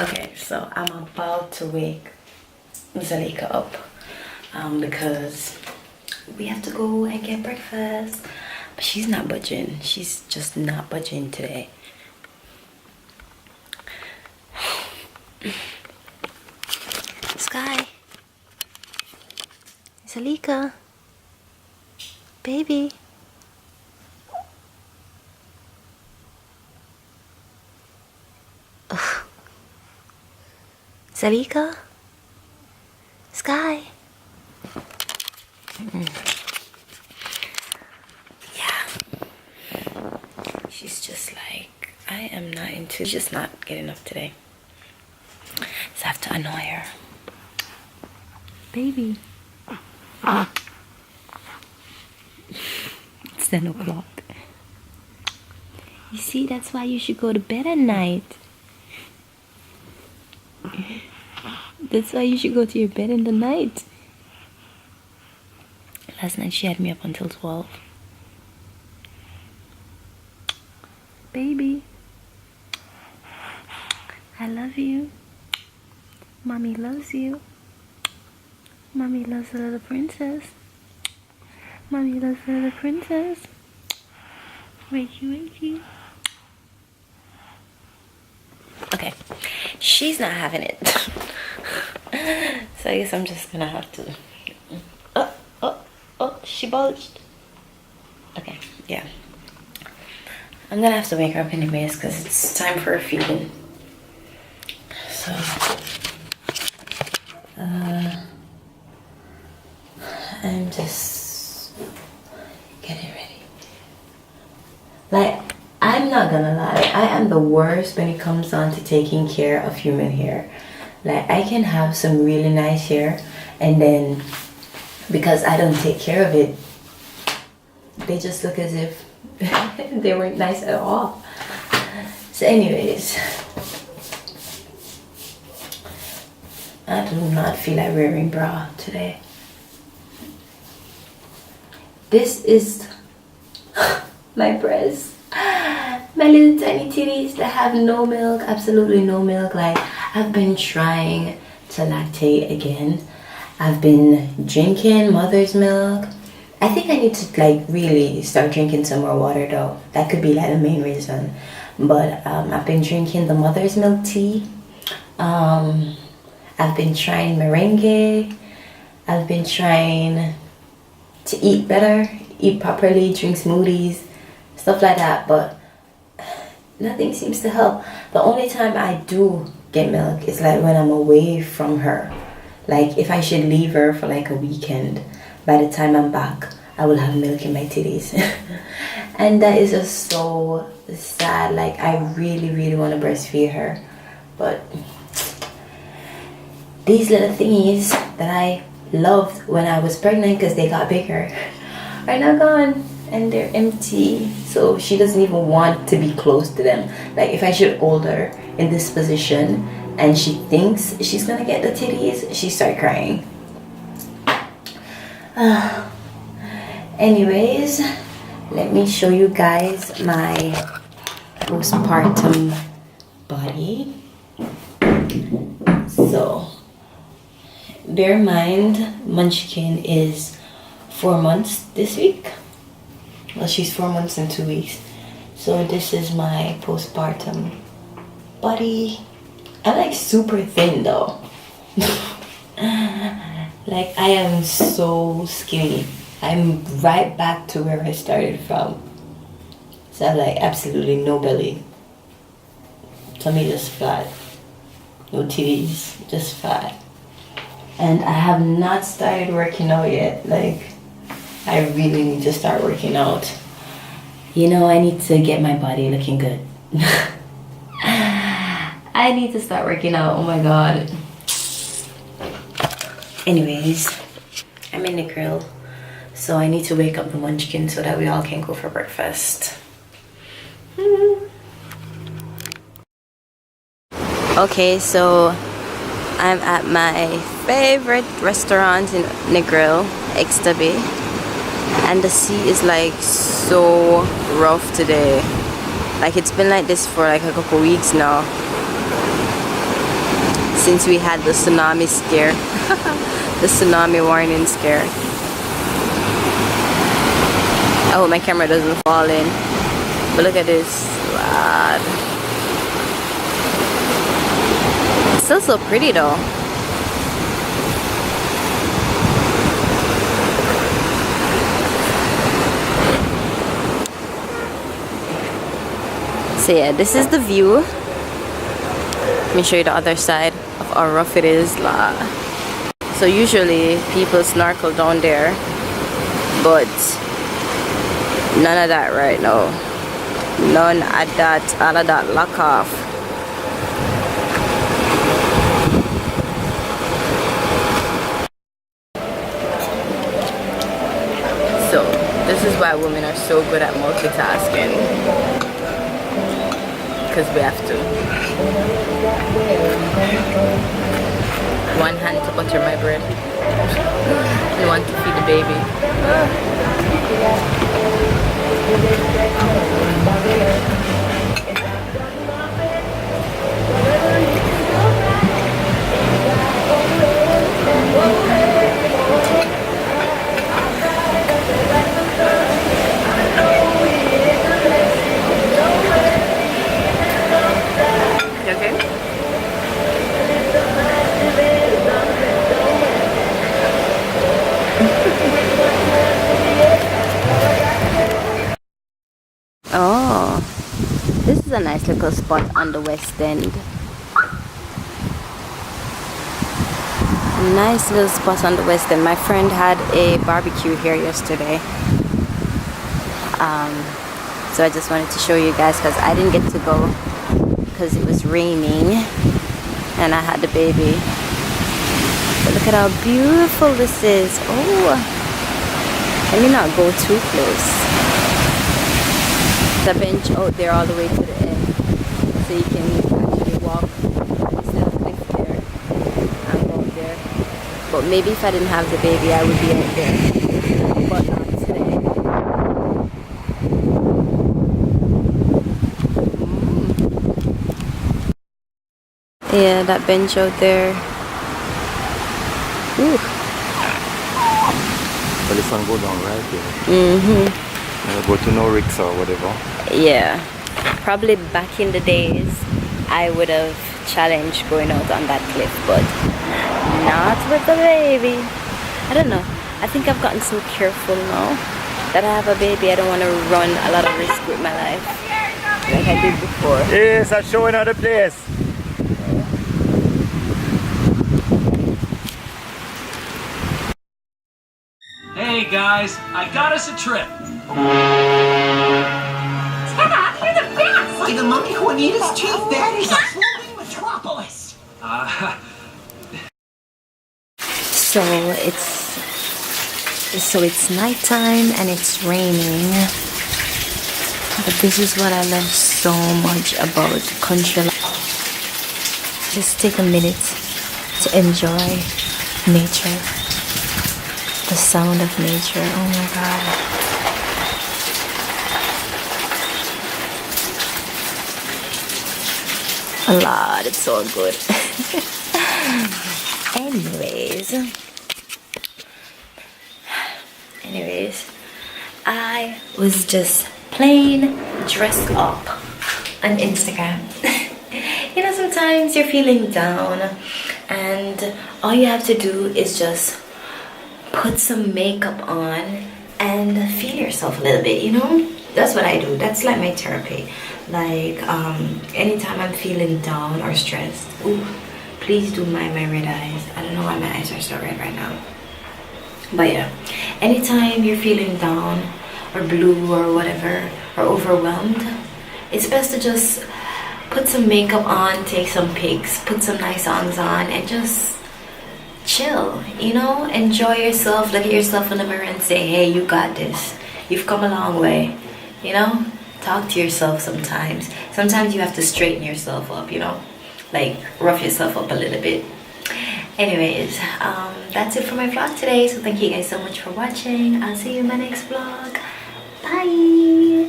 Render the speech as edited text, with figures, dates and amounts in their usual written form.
Okay, so I'm about to wake Zalika up because we have to go and get breakfast. But she's not budging. She's just not budging today. Sky. Zalika. Baby. Ugh. Zalika? Sky? Yeah. She's just like, I am not into, she's just not getting up today. So I have to annoy her. Baby. It's 10 o'clock. You see, that's why you should go to bed at night. That's why you should go to your bed in the night. Last night she had me up until 12. Baby, I love you. Mommy loves you. Mommy loves the little princess. Mommy loves the little princess. Wakey, wakey. Okay, she's not having it. So I guess I'm just gonna have to. Oh, she bulged. Okay, yeah. I'm gonna have to wake her up anyways because it's time for a feeding. So, I'm just getting ready. Like, I'm not gonna lie, I am the worst when it comes on to taking care of human hair. Like, I can have some really nice hair, and then because I don't take care of it, they just look as if they weren't nice at all. So anyways, I do not feel like wearing bra today. This is my breast. My little tiny titties that have no milk, absolutely no milk. Like, I've been trying to lactate again. I've been drinking mother's milk. I think I need to like really start drinking some more water though. That could be like the main reason. But I've been drinking the mother's milk tea. I've been trying merengue. I've been trying to eat better, eat properly, drink smoothies, stuff like that. But nothing seems to help. The only time I do get milk is like when I'm away from her. Like if I should leave her for like a weekend, by the time I'm back, I will have milk in my titties. And that is just so sad. Like I really, really want to breastfeed her. But these little thingies that I loved when I was pregnant because they got bigger are now gone. And they're empty, so she doesn't even want to be close to them. Like if I should hold her in this position and she thinks she's gonna get the titties, she start crying. Anyways, let me show you guys my postpartum body. So bear in mind, Munchkin is 4 months this week. Well, she's 4 months and 2 weeks. So this is my postpartum body. I'm like super thin though. Like I am so skinny. I'm right back to where I started from. So I have like absolutely no belly. Tummy just flat. No titties, just fat. And I have not started working out yet. Like I really need to start working out. You know, I need to get my body looking good. I need to start working out, oh my god. Anyways, I'm in Negril, so I need to wake up the Munchkin so that we all can go for breakfast. Okay, so I'm at my favorite restaurant in Negril, Xtabi. And the sea is like so rough today. Like it's been like this for like a couple weeks now. since we had the tsunami scare. The tsunami warning scare. I hope my camera doesn't fall in. But look at this. Lord. It's still so pretty though. So yeah, this is the view. Let me show you the other side of how rough it is. So usually people snorkel down there, but none of that right now. None of that, all of that lock off. So this is why women are so good at multitasking. Because we have to. One hand to butter my bread and one to feed the baby. Oh, this is a nice little spot on the west end. Nice little spot on the west end. My friend had a barbecue here yesterday. So I just wanted to show you guys because I didn't get to go because it was raining and I had the baby. But look at how beautiful this is. Oh, let me not go too close. The bench out there all the way to the end, so you can actually walk. There's still a cliff there and go out there. But maybe if I didn't have the baby, I would be out there. But not today. Yeah, that bench out there. Ooh. But the sun go down right here. Go to Negril or whatever. Yeah, probably back in the days I would have challenged going out on that cliff, but not with the baby. I don't know, I think I've gotten so careful now that I have a baby. I don't want to run a lot of risk with my life like I did before. Yes, I'm showing her the place. Hey guys, I got us a trip. Dad, you're the best! Like the mummy Juanita's teeth, that is a floating metropolis! So it's nighttime and it's raining. But this is what I love so much about country life. Just take a minute to enjoy nature. The sound of nature. Oh my god. A lot. It's so good. Anyways, I was just plain dressed up on Instagram. You know, sometimes you're feeling down and all you have to do is just put some makeup on and feel yourself a little bit, you know? That's what I do. That's like my therapy. Like, anytime I'm feeling down or stressed, ooh, please do mind my red eyes. I don't know why my eyes are so red right now. But yeah, anytime you're feeling down or blue or whatever, or overwhelmed, it's best to just put some makeup on, take some pics, put some nice songs on, and just chill, you know? Enjoy yourself, look at yourself in the mirror and say, hey, you got this. You've come a long way, you know? Talk to yourself sometimes. Sometimes you have to straighten yourself up, you know? Like, rough yourself up a little bit. Anyways, that's it for my vlog today. So thank you guys so much for watching. I'll see you in my next vlog. Bye!